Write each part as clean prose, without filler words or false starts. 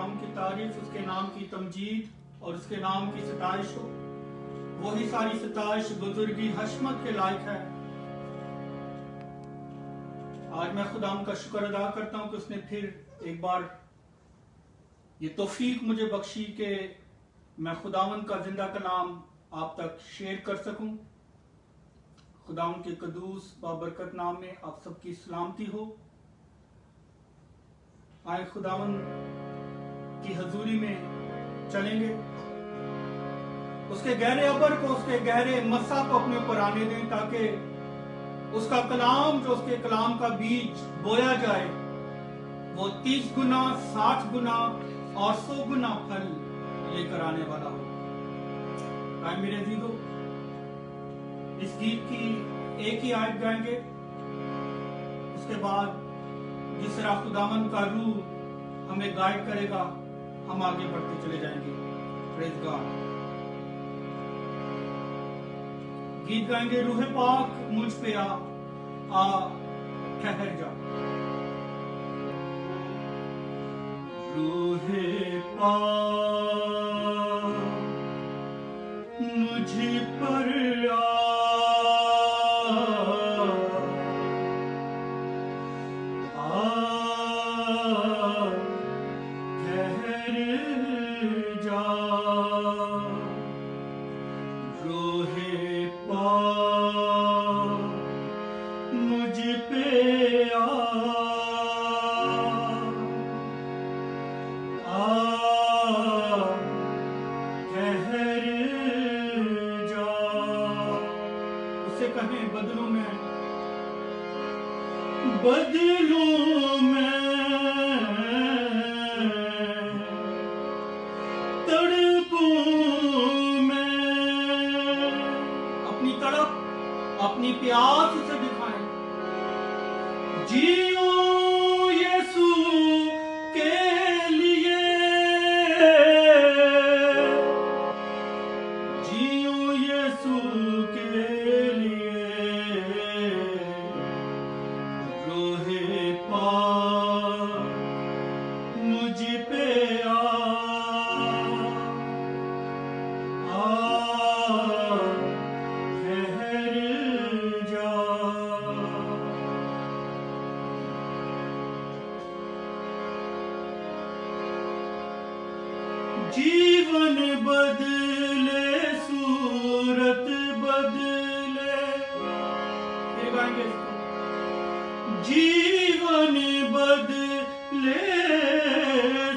नाम की तारीफ, उसके नाम की तमजीद और उसके नाम की सताइश हो। वही सारी सताइश बुजुर्गी हशमत के लायक है। आज मैं खुदाम का शुक्र अदा करता हूं कि उसने फिर एक बार ये तौफीक मुझे बख्शी कि मैं खुदावन का जिंदा कलाम आप तक शेयर कर सकूं। खुदावन के कदूस बाबरकत नाम में आप सबकी सलामती हो। आए खुदावन की हजूरी में चलेंगे, उसके गहरे अबर को, उसके गहरे मस्सा को अपने ऊपर आने दें, ताकि उसका कलाम, जो उसके कलाम का बीज बोया जाए, वो 30 गुना, 60 गुना और 100 गुना फल लेकर आने वाला हो। आए मेरे अजीजों, इस गीत की एक ही आयत गाएंगे, उसके बाद जिस तरह खुदावन का रूह हमें गाइड करेगा हम आगे बढ़ते चले जाएंगे। Praise God. गीत गाएंगे, रूह पाक मुझ पे आ ठहर जा। रूह पाक मुझ पर ठहर जा। रूह पाक मुझ पे ठहर जा। उसे कहें बदलूं मैं तड़पूं मैं। अपनी तड़प, अपनी प्यास उसे दिखाएं। जियो यीशु के लिए, जियो यीशु के लिए। रूह पाक मुझ पे ठहर जा। जीवन बदले, सूरत बदले। फिर गाएंगे इसको। जीवन बदले,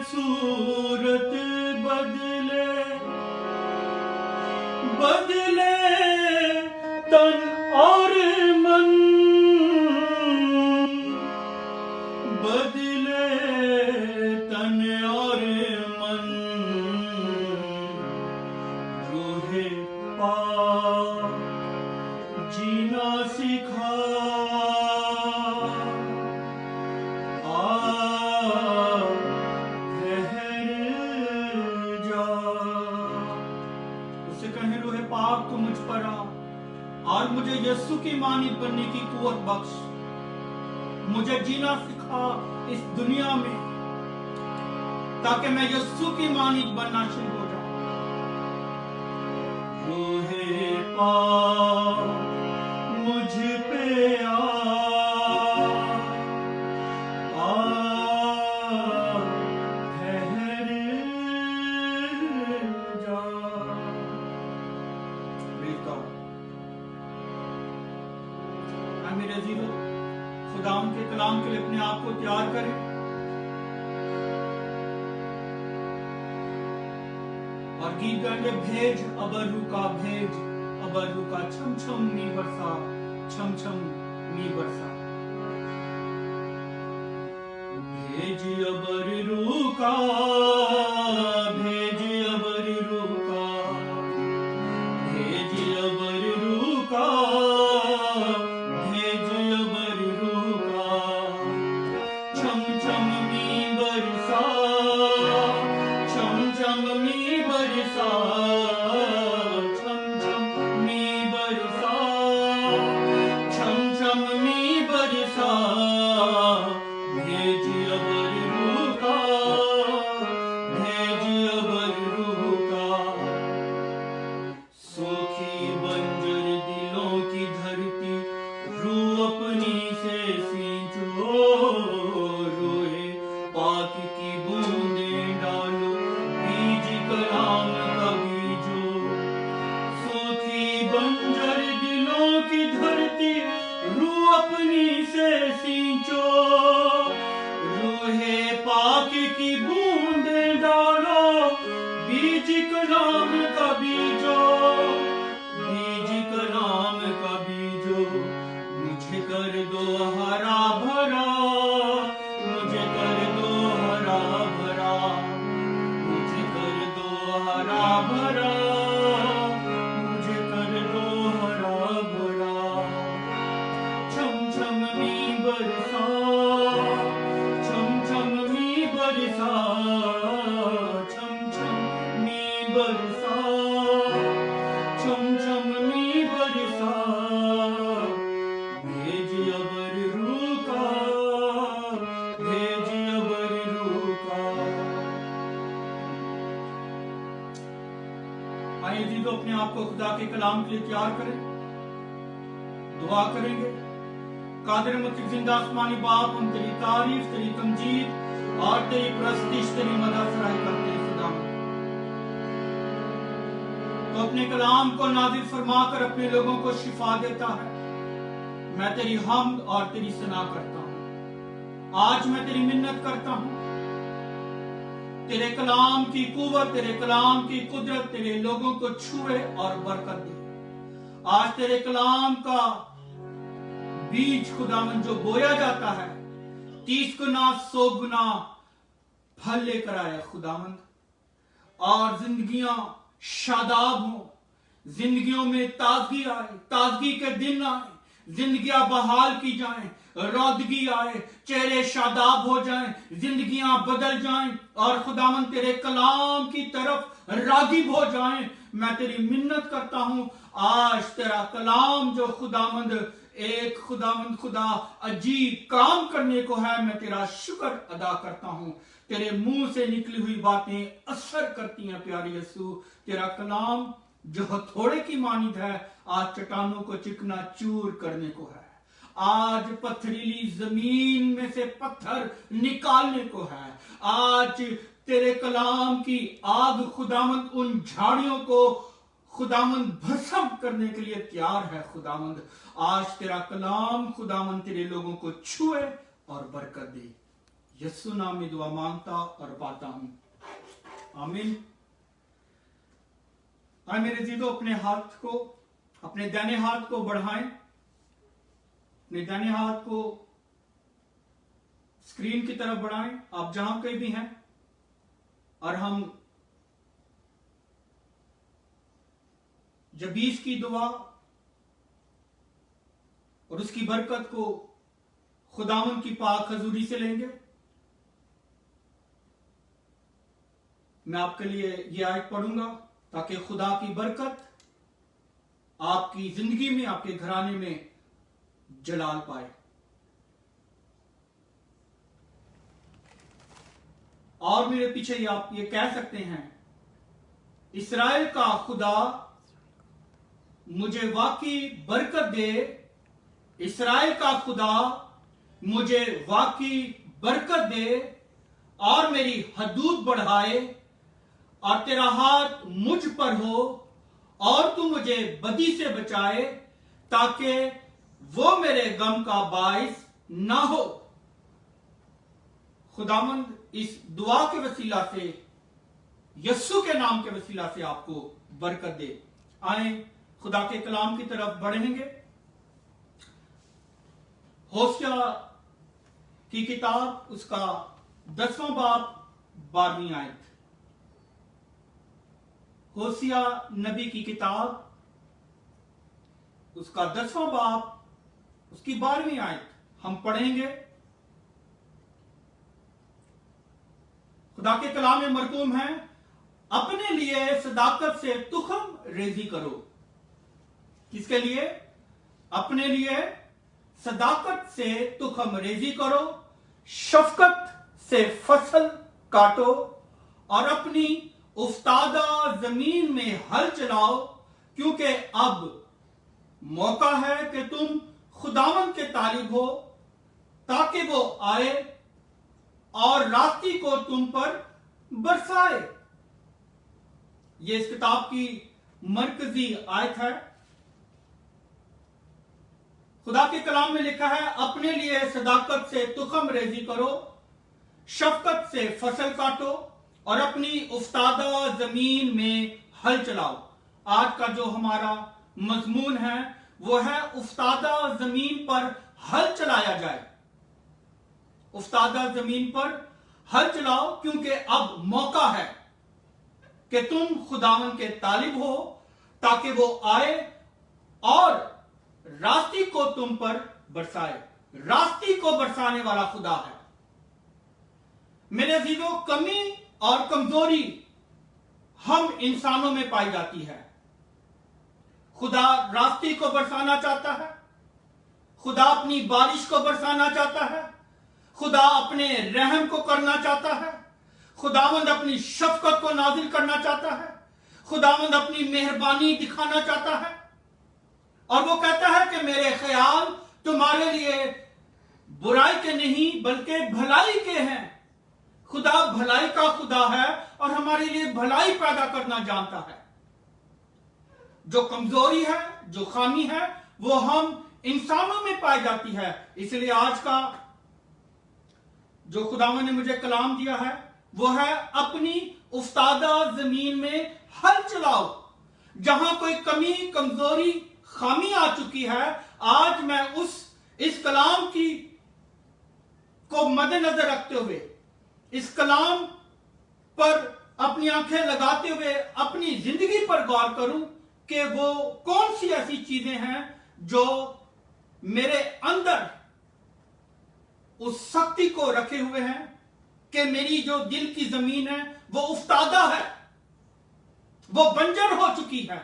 सूरत बदले, बदले तन और मन, बदले तन और मन। रूह पाक जीना सिखा, ठहर जा। उसे कहें, रूह पाक तू मुझ पर आ और मुझे यीशु की मानित बनने की कुव्वत बख्श। मुझे जीना सिखा इस दुनिया में, ताकि मैं यीशु की मानित बनना शुरू हो जाऊं। रूह पाक मुझ पे ठहर जा। मेरे अजीजों, खुदाम के कलाम के लिए अपने आप को तैयार करें। और गीत गाएंगे, भेज अबरू का, भेज अबरू का, छम छम नी बरसा, छम छम नी बरसा। भेज अबरू का, भेज अबरू का, भेज अबरू का, भेज अबरू का। छम छम नी बरसा, छम छम नी बरसा, छम छम नी बरसा, छम छम नी बरसा। भेज अबरू का, की बूंदें डालो, बीज कलाम का बीजो, बीज कलाम का बीजो, मुझे कर दो हरा भरा, मुझे कर दो हरा भरा, मुझे कर दो हरा भरा, मुझे कर दो हरा भरा। छम छम मी बरसा, छम छम मी बरसा, छम छम मी बरसा, छम छम मी बरसा, भेज अबर रूका, भेज अबर रूका। आइए जी, तो अपने आप को खुदा के कलाम के लिए तैयार करें, दुआ करेंगे। कादिर मुतलक जिंदा आसमानी बाप, हम तेरी तारीफ, तेरी तमजीद और तेरी प्रस्तिश, तेरी मदद सराय करते हैं खुदा। तो अपने कलाम को नाजिल फरमाकर अपने लोगों को शिफा देता है। मैं तेरी हम्द और तेरी सना करता हूं। आज मैं तेरी मिन्नत करता हूं, तेरे कलाम की कुव्वत, तेरे कलाम की कुदरत तेरे लोगों को छुए और बरकत दे। आज तेरे कलाम का बीज खुदावन जो बोया जाता है, 30 गुना 100 गुना फल लेकर आया खुदावंद, और जिंदगियां शादाब हो, जिंदगियों में ताजगी आए, ताजगी के दिन आए, जिंदगियां बहाल की जाएं, रौदगी आए, चेहरे शादाब हो जाएं, जिंदगियां बदल जाएं और खुदावंद तेरे कलाम की तरफ रागिब हो जाएं। मैं तेरी मिन्नत करता हूं, आज तेरा कलाम जो खुदावंद एक खुदावंद खुदा अजीब काम करने को है, मैं तेरा शुक्र अदा करता हूं। तेरे मुंह से निकली हुई बातें असर करती हैं प्यारे यीशु। तेरा कलाम जो हथौड़े की मानिंद है, आज चट्टानों को चिकना चूर करने को है, आज पथरीली जमीन में से पत्थर निकालने को है। आज तेरे कलाम की आग खुदावंद उन झाड़ियों को खुदावंद भस्म करने के लिए तैयार है खुदावंद। आज तेरा कलाम खुदावंद तेरे लोगों को छुए और बरकत दे। यीशु नाम में दुआ मांगता और पाता हूं, आमीन। आए मेरे जीदो, अपने हाथ को, अपने दाहिने हाथ को बढ़ाएं, अपने दाहिने हाथ को स्क्रीन की तरफ बढ़ाएं, आप जहां कहीं भी हैं, और हम जबीस की दुआ और उसकी बरकत को खुदावंद की पाक हजूरी से लेंगे। मैं आपके लिए यह आयत पढ़ूंगा ताकि खुदा की बरकत आपकी जिंदगी में, आपके घराने में जलाल पाए। और मेरे पीछे आप ये कह सकते हैं, इस्राएल का खुदा मुझे वाकई बरकत दे, इस्राएल का खुदा मुझे वाकई बरकत दे और मेरी हदूद बढ़ाए, और तेरा हाथ मुझ पर हो और तू मुझे बदी से बचाए, ताकि वो मेरे गम का बाइस ना हो। खुदावंद इस दुआ के वसीला से, यस्सु के नाम के वसीला से आपको बरकत दे। आए खुदा के कलाम की तरफ बढ़ेंगे। होशिया की किताब, उसका 10वां बाब 12वीं आयत। होशिया नबी की किताब, उसका 10वां बाब, उसकी 12वीं आयत हम पढ़ेंगे। खुदा के कलाम में मरकूम है, अपने लिए सदाकत से तुखम रेजी करो। किसके लिए? अपने लिए सदाकत से तुखम रेजी करो, शफकत से फसल काटो और अपनी उफ्तादा जमीन में हल चलाओ, क्योंकि अब मौका है कि तुम खुदावंद के तालिब हो, ताकि वो आए और रास्ती को तुम पर बरसाए। ये इस किताब की मरकजी आयत है। खुदा के कलाम में लिखा है, अपने लिए सदाकत से तुखम रेजी करो, शफकत से फसल काटो और अपनी उफ्तादा जमीन में हल चलाओ। आज का जो हमारा मजमून है वो है उफ्तादा जमीन पर हल चलाया जाए। उफ्तादा जमीन पर हल चलाओ, क्योंकि अब मौका है कि तुम खुदावन के तालिब हो, ताकि वो आए और रास्ती को तुम पर बरसाए। रास्ती को बरसाने वाला खुदा है। मेरे अजीजों, कमी और कमजोरी हम इंसानों में पाई जाती है। खुदा रास्ती को बरसाना चाहता है, खुदा अपनी बारिश को बरसाना चाहता है, खुदा अपने रहम को करना चाहता है, खुदावंद अपनी शफकत को नाजिल करना चाहता है, खुदावंद अपनी मेहरबानी दिखाना चाहता है। और वो कहता है कि मेरे ख्याल तुम्हारे लिए बुराई के नहीं बल्कि भलाई के हैं। खुदा भलाई का खुदा है और हमारे लिए भलाई पैदा करना जानता है। जो कमजोरी है, जो खामी है, वो हम इंसानों में पाई जाती है। इसलिए आज का जो खुदावन ने मुझे कलाम दिया है वो है अपनी उफ्तादा जमीन में हल चलाओ। जहां कोई कमी, कमजोरी, खामी आ चुकी है, आज मैं इस कलाम की को मद्देनजर रखते हुए, इस कलाम पर अपनी आंखें लगाते हुए अपनी जिंदगी पर गौर करूं कि वो कौन सी ऐसी चीजें हैं जो मेरे अंदर उस शक्ति को रखे हुए हैं कि मेरी जो दिल की जमीन है वो उफ्तादा है, वो बंजर हो चुकी है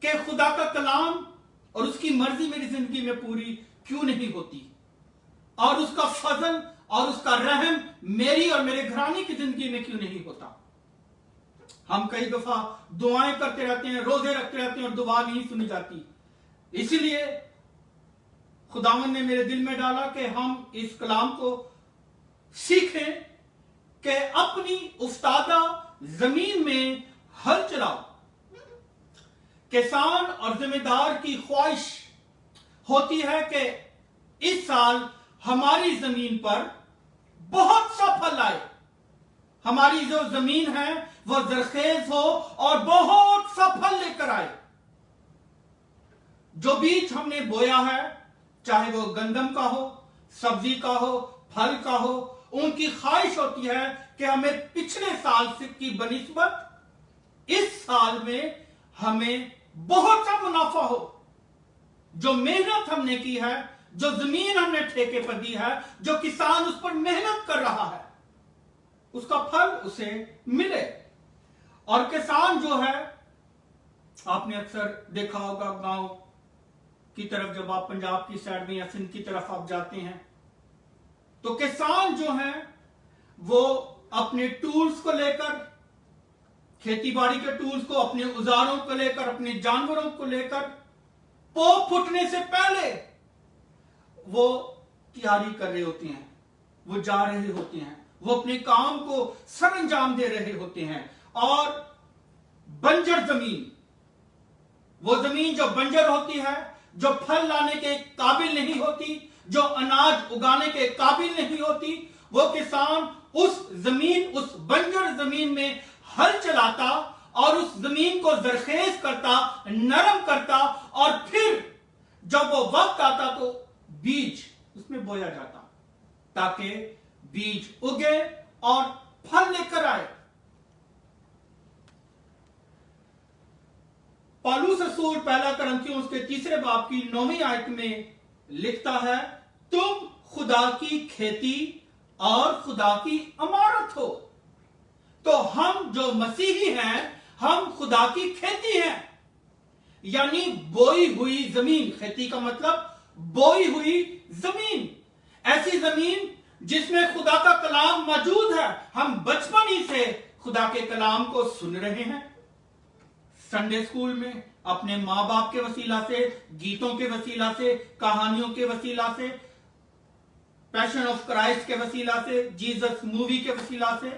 कि खुदा का कलाम और उसकी मर्जी मेरी जिंदगी में पूरी क्यों नहीं होती, और उसका फजल और उसका रहम मेरी और मेरे घराने की जिंदगी में क्यों नहीं होता। हम कई दफा दुआएं करते रहते हैं, रोजे रखते रहते हैं और दुआ नहीं सुनी जाती। इसीलिए खुदावन ने मेरे दिल में डाला कि हम इस कलाम को सीखें कि अपनी उफ्तादा जमीन में हल चलाओ। किसान और जिम्मेदार की ख्वाहिश होती है कि इस साल हमारी जमीन पर बहुत सा फल आए, हमारी जो जमीन है वो जरखेज हो और बहुत सा फल लेकर आए। जो बीज हमने बोया है, चाहे वो गंदम का हो, सब्जी का हो, फल का हो, उनकी ख्वाहिश होती है कि हमें पिछले साल से की बनिस्बत इस साल में हमें बहुत सा मुनाफा हो। जो मेहनत हमने की है, जो जमीन हमने ठेके पर दी है, जो किसान उस पर मेहनत कर रहा है, उसका फल उसे मिले। और किसान जो है, आपने अक्सर देखा होगा गांव की तरफ, जब आप पंजाब की साइड में या सिंध की तरफ आप जाते हैं तो किसान जो है वो अपने टूल्स को लेकर, खेती बाड़ी के टूल्स को, अपने औजारों को लेकर, अपने जानवरों को लेकर पो फूटने से पहले वो तैयारी कर रहे होते हैं, वो जा रहे होते हैं, वो अपने काम को सरअंजाम दे रहे होते हैं। और बंजर जमीन, वो जमीन जो बंजर होती है, जो फल लाने के काबिल नहीं होती, जो अनाज उगाने के काबिल नहीं होती, वो किसान उस जमीन, उस बंजर जमीन में हल चलाता और उस जमीन को जरखेज करता, नरम करता, और फिर जब वो वक्त आता तो बीज उसमें बोया जाता ताकि बीज उगे और फल लेकर आए। पौलुस रसूल पहला कुरिन्थियों उसके 3 बाब की 9वीं आयत में लिखता है, तुम खुदा की खेती और खुदा की अमारत हो। तो हम जो मसीही हैं, हम खुदा की खेती हैं, यानी बोई हुई जमीन। खेती का मतलब बोई हुई जमीन, ऐसी जमीन जिसमें खुदा का कलाम मौजूद है। हम बचपन ही से खुदा के कलाम को सुन रहे हैं, संडे स्कूल में, अपने मां बाप के वसीला से, गीतों के वसीला से, कहानियों के वसीला से, पैशन ऑफ क्राइस्ट के वसीला से, जीसस मूवी के वसीला से,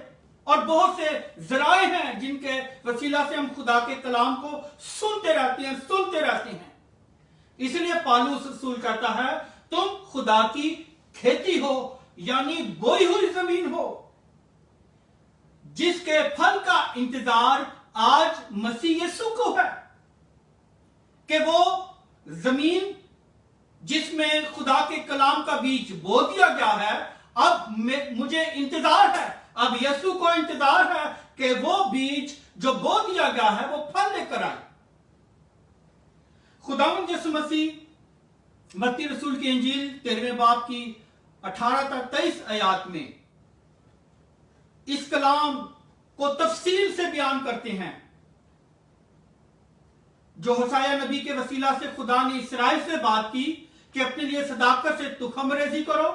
और बहुत से जराए हैं जिनके वसीला से हम खुदा के कलाम को सुनते रहते हैं। इसलिए पौलुस रसूल कहता है, तुम खुदा की खेती हो, यानी बोई हुई जमीन हो। जिसके फल का इंतजार आज मसीह यीशु को है, कि वो जमीन जिसमें खुदा के कलाम का बीज बो दिया गया है, अब मुझे इंतजार है, अब यीशु को इंतजार है कि वो बीज जो बो दिया गया है वो फल लेकर आए। खुदावंद यीशु मसीह मत्ती रसूल की इंजील 13वें बाब की 18 तक 23 आयत में इस कलाम को तफसील से बयान करते हैं जो होशाया नबी के वसीला से खुदा ने इस्राएल से बात की कि अपने लिए सदाकत से तुखम रेजी करो,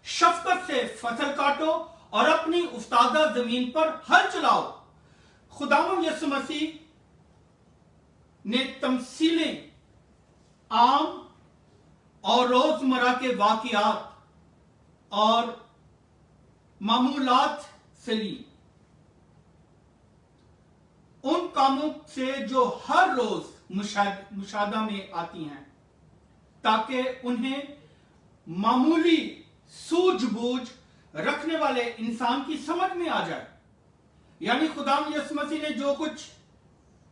शफकत से फसल काटो और अपनी उफ्तादा जमीन पर हल चलाओ। खुदावंद यीशु मसीह ने तमसीलें आम और रोजमर्रा के वाकयात और मामूलात से ली, उन कामों से जो हर रोज मुशाहदा में आती हैं, ताकि उन्हें मामूली सूझबूझ रखने वाले इंसान की समझ में आ जाए। यानी खुदावंद यीशु मसीह ने जो कुछ,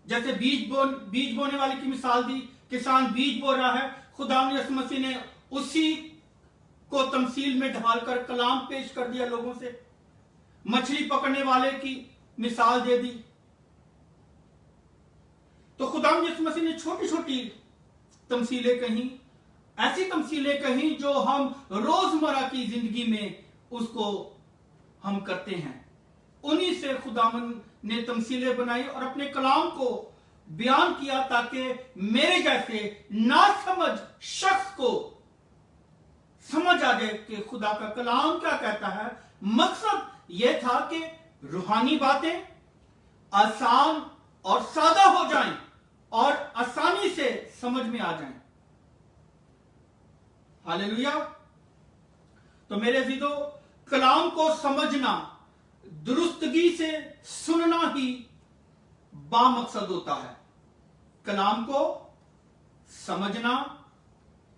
जैसे बीज बोने वाले की मिसाल दी, किसान बीज बो रहा है, खुदावंद यीशु मसीह ने उसी को तमसील में ढालकर कलाम पेश कर दिया लोगों से। मछली पकड़ने वाले की मिसाल दे दी। तो खुदावंद यीशु मसीह ने छोटी छोटी तमसीलें कहीं, ऐसी तमसीलें कहीं जो हम रोजमर्रा की जिंदगी में उसको हम करते हैं। उन्हीं से खुदावंद ने तमसीलें बनाई और अपने कलाम को बयान किया ताकि मेरे जैसे नासमझ शख्स को समझ आ जाए कि खुदा का कलाम क्या कहता है। मकसद यह था कि रूहानी बातें आसान और सादा हो जाएं और आसानी से समझ में आ जाएं। हालेलुया। तो मेरे अजीजों, कलाम को समझना, दुरुस्तगी से सुनना ही बामकसद होता है। कलाम को समझना,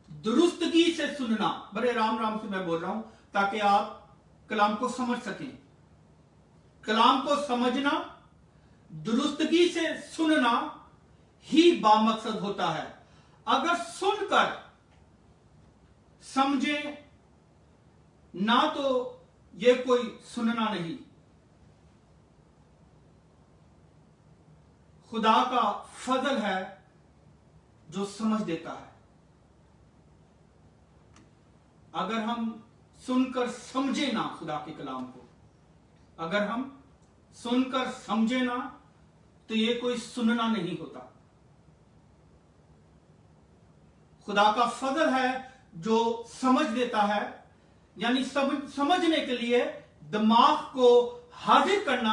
दुरुस्तगी से सुनना, बड़े राम राम से मैं बोल रहा हूं ताकि आप कलाम को समझ सकें। कलाम को समझना, दुरुस्तगी से सुनना ही बामकसद होता है। अगर सुनकर समझे ना तो यह कोई सुनना नहीं। खुदा का फजल है जो समझ देता है। अगर हम सुनकर समझे ना खुदा के कलाम को, अगर हम सुनकर समझे ना तो यह कोई सुनना नहीं होता। खुदा का फजल है जो समझ देता है, यानी समझने के लिए दिमाग को हाजिर करना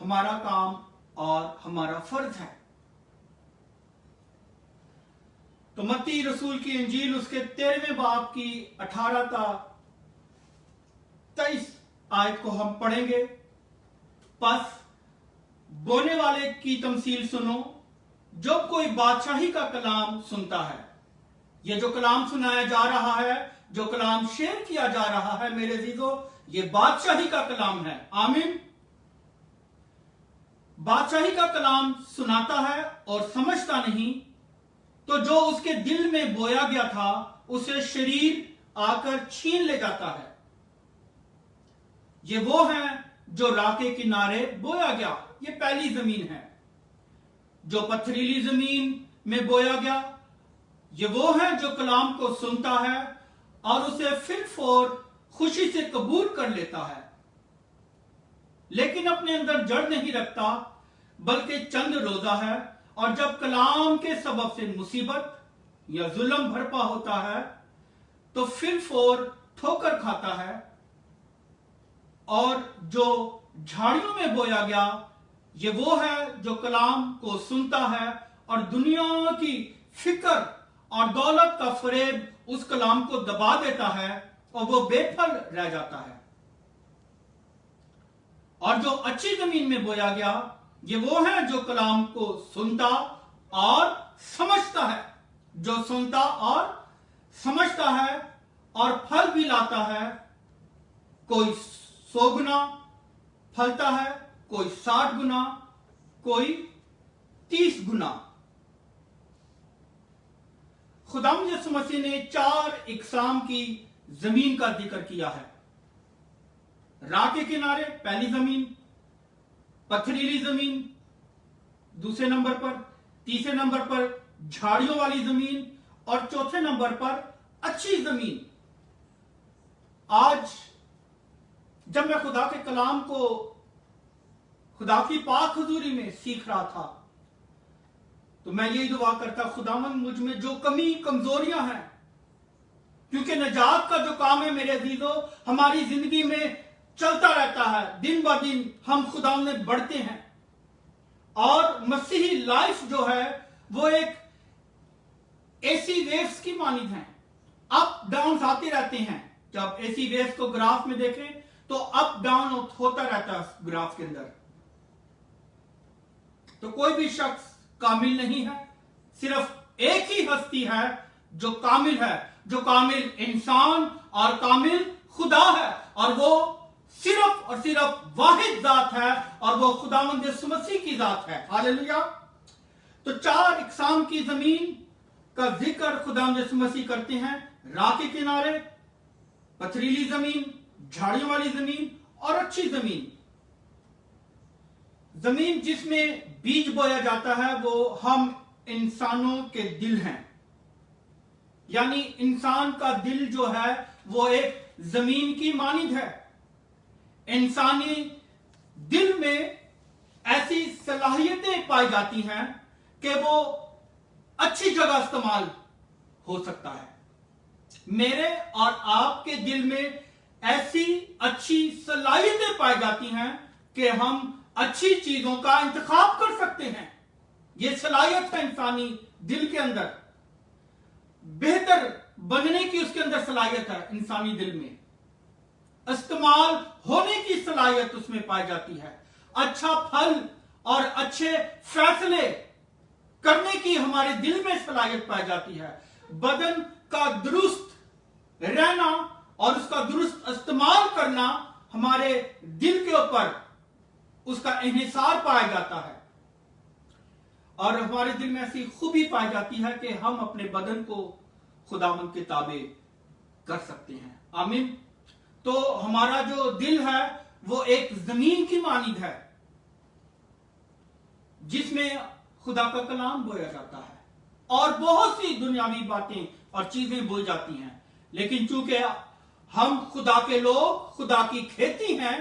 हमारा काम और हमारा फर्ज है। तो मत्ती रसूल की इंजील उसके 13वें बाब की 18 ता 23 आयत को हम पढ़ेंगे। बस बोने वाले की तमसील सुनो। जब कोई बादशाही का कलाम सुनता है, यह जो कलाम सुनाया जा रहा है, जो कलाम शेयर किया जा रहा है, मेरे अजीजों, यह बादशाही का कलाम है। आमीन। बादशाही का कलाम सुनाता है और समझता नहीं, तो जो उसके दिल में बोया गया था उसे शरीर आकर छीन ले जाता है। ये वो है जो राह के किनारे बोया गया, ये पहली जमीन है। जो पथरीली जमीन में बोया गया, ये वो है जो कलाम को सुनता है और उसे फिर फौर खुशी से कबूल कर लेता है, लेकिन अपने अंदर जड़ नहीं रखता, बल्कि चंद रोजा है, और जब कलाम के सबब से मुसीबत या जुल्म भरपा होता है तो फिर फौर ठोकर खाता है। और जो झाड़ियों में बोया गया, ये वो है जो कलाम को सुनता है और दुनिया की फिक्र और दौलत का फरेब उस कलाम को दबा देता है और वो बेफल रह जाता है। और जो अच्छी जमीन में बोया गया, ये वो है जो कलाम को सुनता और समझता है, जो सुनता और समझता है और फल भी लाता है। कोई 100 गुना फलता है, कोई 60 गुना, कोई 30 गुना। खुदावंद यीशु मसीह ने 4 इकसाम की जमीन का जिक्र किया है। राह के किनारे पहली जमीन, पथरीली जमीन दूसरे नंबर पर, तीसरे नंबर पर झाड़ियों वाली जमीन और चौथे नंबर पर अच्छी जमीन। आज जब मैं खुदा के कलाम को खुदा की पाक हुजूरी में सीख रहा था, तो मैं यही दुआ करता, खुदावंद मुझ में जो कमी कमजोरियां हैं, क्योंकि नजात का जो काम है मेरे अजीजों हमारी जिंदगी में चलता रहता है, दिन ब दिन हम खुदावंद में बढ़ते हैं। और मसीही लाइफ जो है वो एक एसी वेव्स की मानिंद है, अप डाउन आते रहते हैं। जब एसी वेव्स को ग्राफ में देखें तो अप डाउन होता रहता है ग्राफ के अंदर। तो कोई भी शख्स कामिल नहीं है, सिर्फ एक ही हस्ती है जो कामिल है, जो कामिल इंसान और कामिल खुदा है, और वो सिर्फ और सिर्फ वाहिद जात है, और वो खुदावंद यीशु मसीह की जात है। हालेलुया। तो 4 इकसाम की जमीन का जिक्र खुदावंद यीशु मसीह करते हैं। राह के किनारे, पथरीली जमीन, झाड़ियों वाली जमीन और अच्छी जमीन। जमीन जिसमें बीज बोया जाता है वो हम इंसानों के दिल हैं। यानी इंसान का दिल जो है वो एक जमीन की मानिंद है। इंसानी दिल में ऐसी सलाहियतें पाई जाती हैं कि वो अच्छी जगह इस्तेमाल हो सकता है। मेरे और आपके दिल में ऐसी अच्छी सलाहियतें पाई जाती हैं कि हम अच्छी चीजों का इंतखाब कर सकते हैं। यह सलाहियत है इंसानी दिल के अंदर, बेहतर बनने की उसके अंदर सलाहियत है। इंसानी दिल में इस्तेमाल होने की सलाहियत उसमें पाई जाती है। अच्छा फल और अच्छे फैसले करने की हमारे दिल में सलाहियत पाई जाती है। बदन का दुरुस्त रहना और उसका दुरुस्त इस्तेमाल करना हमारे दिल के ऊपर उसका इन्हिसार पाया जाता है, और हमारे दिल में ऐसी खूबी पाई जाती है कि हम अपने बदन को खुदावंद के ताबे कर सकते हैं। आमीन। तो हमारा जो दिल है वो एक जमीन की मानिंद है जिसमें खुदा का कलाम बोया जाता है और बहुत सी दुनियावी बातें और चीजें बोई जाती हैं। लेकिन चूंकि हम खुदा के लोग, खुदा की खेती हैं,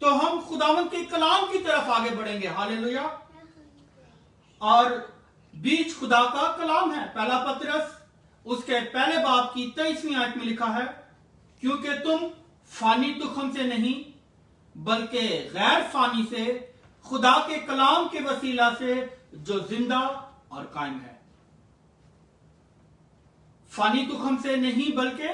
तो हम खुदावंद के कलाम की तरफ आगे बढ़ेंगे। हालेलुया। और बीज खुदा का कलाम है। पहला पतरस उसके पहले बाब की 23वीं आयत में लिखा है, क्योंकि तुम फानी तुखम से नहीं बल्कि गैर फानी से खुदा के कलाम के वसीला से जो जिंदा और कायम है। फानी तुखम से नहीं बल्कि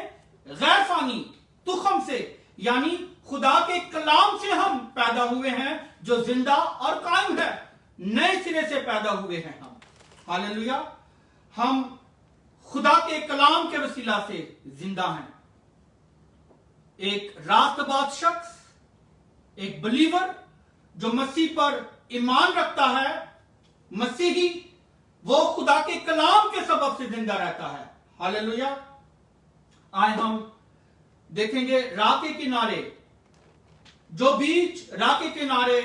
गैर फानी तुखम से, यानी खुदा के कलाम से हम पैदा हुए हैं जो जिंदा और कायम है। नए सिरे से पैदा हुए हैं हम। हालेलुया। हम खुदा के कलाम के वसीला से जिंदा हैं। एक रास्तबाज शख्स, एक बिलीवर जो मसीह पर ईमान रखता है, मसीही, वो खुदा के कलाम के सबब से जिंदा रहता है। हालेलुया। आए हम देखेंगे राह के किनारे, जो बीज राह के किनारे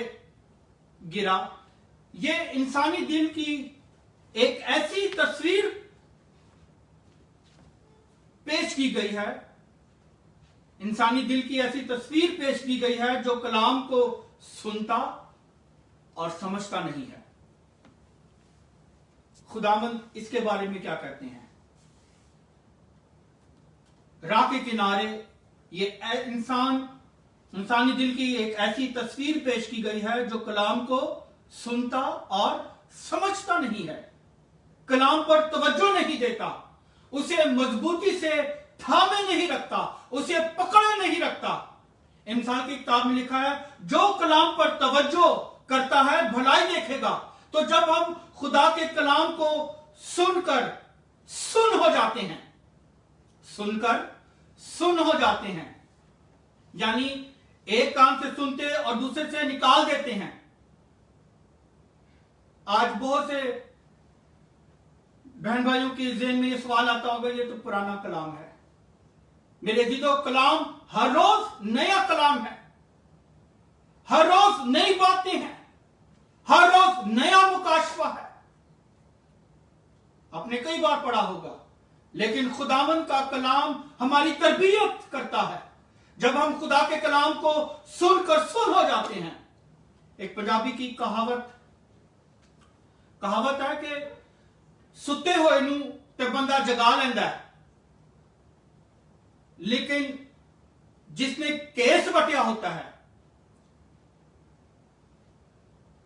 गिरा, ये इंसानी दिल की एक ऐसी तस्वीर पेश की गई है, इंसानी दिल की ऐसी तस्वीर पेश की गई है जो कलाम को सुनता और समझता नहीं है। खुदावंद इसके बारे में क्या कहते हैं? राह के किनारे ये इंसानी दिल की एक ऐसी तस्वीर पेश की गई है जो कलाम को सुनता और समझता नहीं है, कलाम पर तवज्जो नहीं देता, उसे मजबूती से थामे नहीं रखता, उसे पकड़े नहीं रखता। इंसान की किताब में लिखा है, जो कलाम पर तवज्जो करता है भलाई देखेगा। तो जब हम खुदा के कलाम को सुनकर सुन हो जाते हैं, सुनकर सुन हो जाते हैं, यानी एक कान से सुनते और दूसरे से निकाल देते हैं। आज बहुत से बहन भाइयों के ज़हन में ये सवाल आता होगा, ये तो पुराना कलाम है। मेरे अजीजों, कलाम हर रोज नया कलाम है, हर रोज नई बातें हैं, हर रोज नया मुकाशफा है। आपने कई बार पढ़ा होगा, लेकिन खुदावन का कलाम हमारी तरबियत करता है। जब हम खुदा के कलाम को सुनकर सुन हो जाते हैं। एक पंजाबी की कहावत है कि सुते होए नू ते बंदा जगा लेंदा है, लेकिन जिसने केस बटिया होता है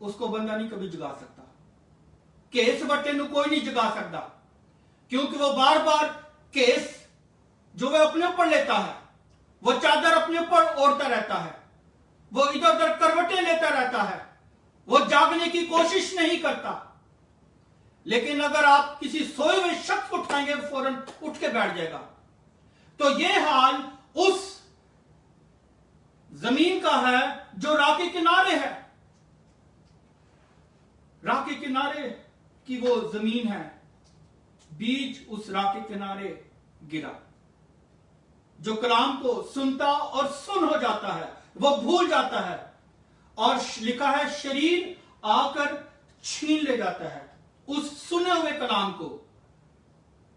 उसको बंदा नहीं कभी जगा सकता। केस बटे नू कोई नहीं जगा सकता, क्योंकि वो बार बार केस जो वह अपने ऊपर लेता है, वो चादर अपने ऊपर ओढ़ता रहता है, वो इधर उधर करवटें लेता रहता है, वो जागने की कोशिश नहीं करता। लेकिन अगर आप किसी सोए हुए शख्स को उठाएंगे, फौरन उठ के बैठ जाएगा। तो यह हाल उस जमीन का है जो राह के किनारे है। राह के किनारे की वो जमीन है, बीज उस राह के किनारे गिरा। जो कलाम को सुनता और सुन हो जाता है, वो भूल जाता है, और लिखा है शरीर आकर छीन ले जाता है उस सुने हुए कलाम को।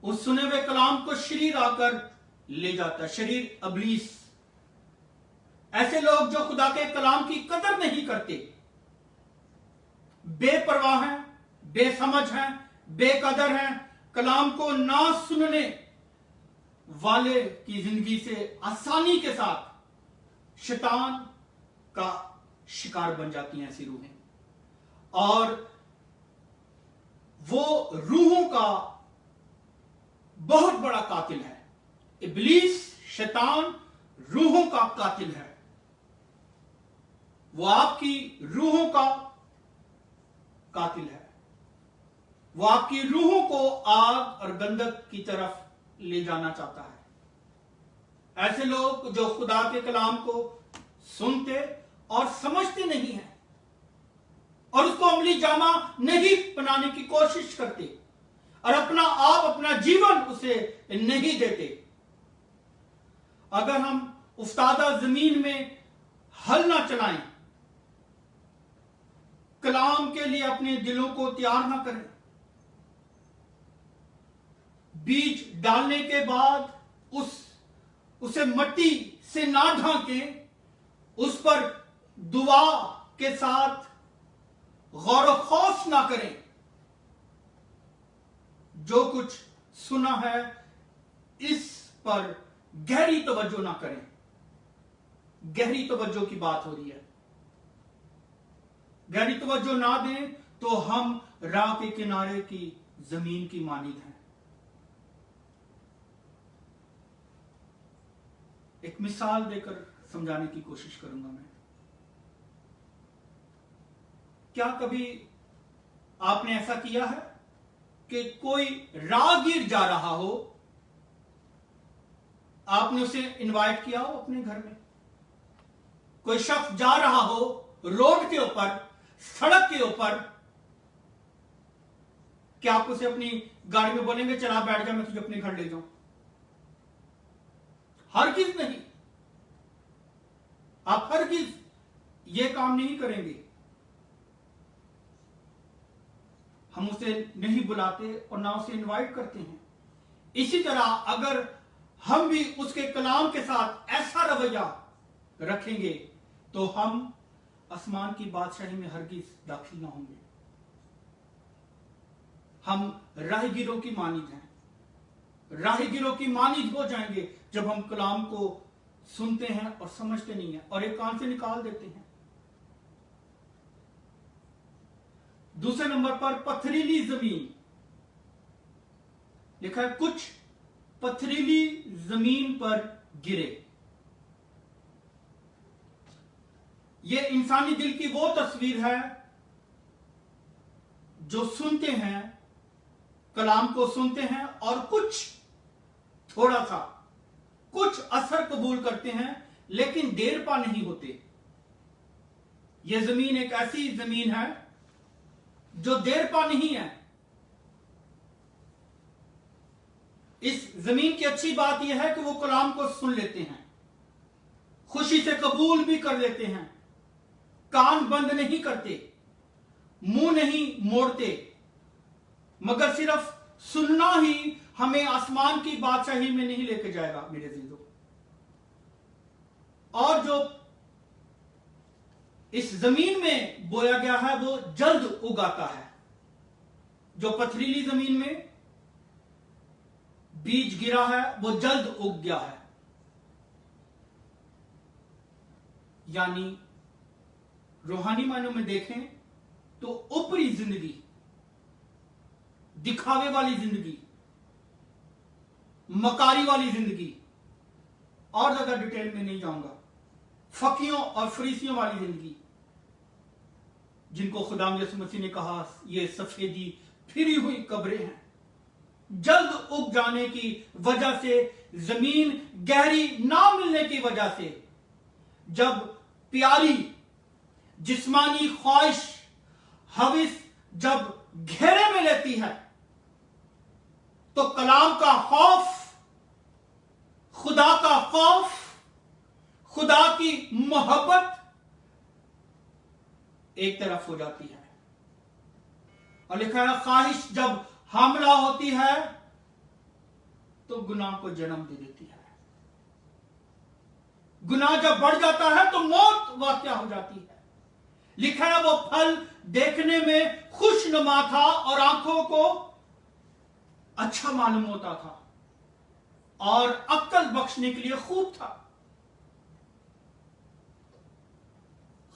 उस सुने हुए कलाम को शरीर आकर ले जाता है, शरीर अबलीस। ऐसे लोग जो खुदा के कलाम की कदर नहीं करते, बेपरवाह हैं, बेसमझ हैं, बेकदर हैं, कलाम को ना सुनने वाले की जिंदगी से आसानी के साथ शैतान का शिकार बन जाती हैं ऐसी रूहें। और वो रूहों का बहुत बड़ा कातिल है। इब्लीस, शैतान रूहों का कातिल है। वो आपकी रूहों का कातिल है। वो आपकी रूहों को आग और गंधक की तरफ ले जाना चाहता है। ऐसे लोग जो खुदा के कलाम को सुनते और समझते नहीं हैं और उसको अमली जामा नहीं बनाने की कोशिश करते और अपना आप, अपना जीवन उसे नहीं देते। अगर हम उफ्तादा जमीन में हल ना चलाएं, कलाम के लिए अपने दिलों को तैयार ना करें, बीज डालने के बाद उसे मट्टी से ना ढांकें, उस पर दुआ के साथ गौर खौफ ना करें, जो कुछ सुना है इस पर गहरी तवज्जो ना करें। गहरी तवज्जो की बात हो रही है। गहरी तवज्जो ना दें तो हम राह के किनारे की जमीन की मानिंद हैं। एक मिसाल देकर समझाने की कोशिश करूंगा मैं। क्या कभी आपने ऐसा किया है कि कोई राहगीर जा रहा हो, आपने उसे इनवाइट किया हो अपने घर में? कोई शख्स जा रहा हो रोड के ऊपर, सड़क के ऊपर, क्या आप उसे अपनी गाड़ी में बोलेंगे चला बैठ जा, मैं तुझे अपने घर ले जाऊं? हरगिज़ नहीं। आप हरगिज़ ये काम नहीं करेंगे। हम उसे नहीं बुलाते और ना उसे इनवाइट करते हैं। इसी तरह अगर हम भी उसके कलाम के साथ ऐसा रवैया रखेंगे तो हम आसमान की बादशाही में हरगिज़ दाखिल ना होंगे। हम राहगीरों की मानिंद हैं। राहगीरों की मानिंद हो जाएंगे जब हम कलाम को सुनते हैं और समझते नहीं हैं और एक कान से निकाल देते हैं। दूसरे नंबर पर पथरीली जमीन लिखा है, कुछ पथरीली जमीन पर गिरे। यह इंसानी दिल की वो तस्वीर है जो सुनते हैं, कलाम को सुनते हैं और कुछ थोड़ा सा कुछ असर कबूल करते हैं, लेकिन देर पा नहीं होते। यह जमीन एक ऐसी जमीन है जो देर पा नहीं है। इस जमीन की अच्छी बात यह है कि वो कलाम को सुन लेते हैं, खुशी से कबूल भी कर लेते हैं, कान बंद नहीं करते, मुंह नहीं मोड़ते, मगर सिर्फ सुनना ही हमें आसमान की बादशाही में नहीं लेके जाएगा मेरे अजीजों। और जो इस जमीन में बोया गया है वो जल्द उगाता है। जो पथरीली जमीन में बीज गिरा है वो जल्द उग गया है। यानी रूहानी मायनों में देखें तो ऊपरी जिंदगी, दिखावे वाली जिंदगी, मकारी वाली जिंदगी, और ज्यादा डिटेल में नहीं जाऊंगा, फकीयों और फरीसियों वाली जिंदगी, जिनको खुदा यीशु मसीह ने कहा ये सफेदी फिरी हुई कब्रें हैं, जल्द उग जाने की वजह से, जमीन गहरी ना मिलने की वजह से, जब प्यारी जिस्मानी ख्वाहिश हविस जब घेरे में लेती है, तो कलाम का खौफ, खुदा का खौफ, खुदा की मोहब्बत एक तरफ हो जाती है। और लिखा है ख्वाहिश जब हमला होती है तो गुनाह को जन्म दे देती है। गुनाह जब बढ़ जाता है तो मौत वाक़या हो जाती है। लिखा है वो फल देखने में खुशनुमा था और आंखों को अच्छा मालूम होता था और अक्ल बख्शने के लिए खूब था।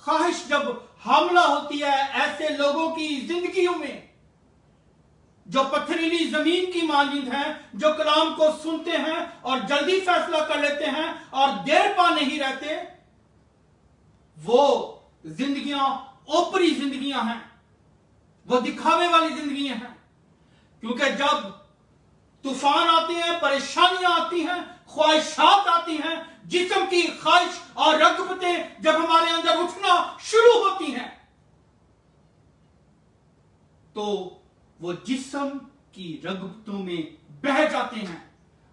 ख्वाहिश जब हमला होती है ऐसे लोगों की जिंदगियों में जो पथरीली जमीन की मानंद हैं, जो कलाम को सुनते हैं और जल्दी फैसला कर लेते हैं और देर पा नहीं रहते, वो जिंदगियां ऊपरी जिंदगियां हैं, वो दिखावे वाली जिंदगियां हैं। क्योंकि जब तूफान आते हैं, परेशानियां आती हैं, ख्वाहिशात आती हैं, जिस्म की ख्वाहिश और रग़बतें जब हमारे अंदर उठना शुरू होती हैं, तो वो जिस्म की रग़बतों में बह जाते हैं।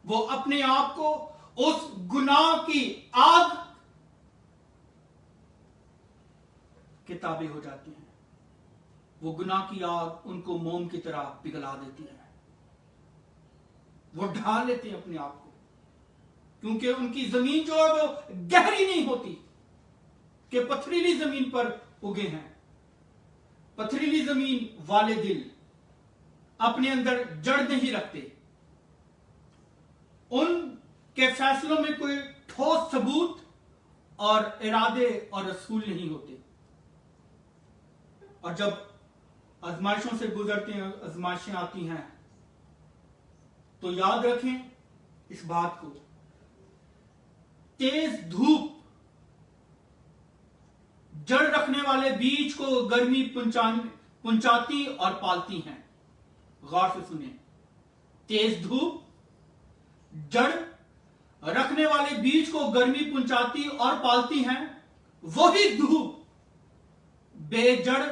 वो अपने आप को उस गुनाह की आग के ताबे हो जाती हैं। वो गुनाह की आग उनको मोम की तरह पिघला देती है। वो ढाल लेते हैं अपने आप को, क्योंकि उनकी जमीन जो है वो गहरी नहीं होती कि पथरीली जमीन पर उगे हैं। पथरीली जमीन वाले दिल अपने अंदर जड़ नहीं रखते, उनके फैसलों में कोई ठोस सबूत और इरादे और रसूल नहीं होते। और जब आजमाइशों से गुजरते हैं, आजमाइशें आती हैं, तो याद रखें इस बात को, तेज धूप जड़ रखने वाले बीज को गर्मी पहुंचाती और पालती हैं। गौर से सुने, तेज धूप जड़ रखने वाले बीज को गर्मी पहुंचाती और पालती हैं। वही धूप बेजड़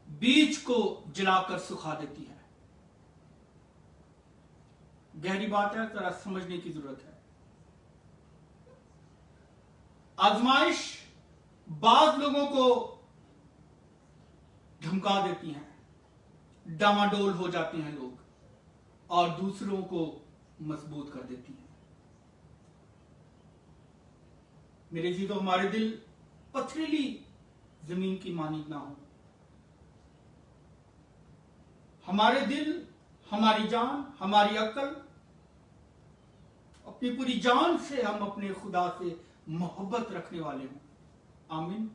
बीज को जलाकर सुखा देती है। गहरी बात है, जरा समझने की जरूरत है। आजमाइश बाज लोगों को धमका देती हैं, डामाडोल हो जाते हैं लोग, और दूसरों को मजबूत कर देती हैं। मेरे जी, तो हमारे दिल पथरीली जमीन की मानिंद ना हो। हमारे दिल, हमारी जान, हमारी अक्ल, अपनी पूरी जान से हम अपने खुदा से मोहब्बत रखने वाले हों। आमीन।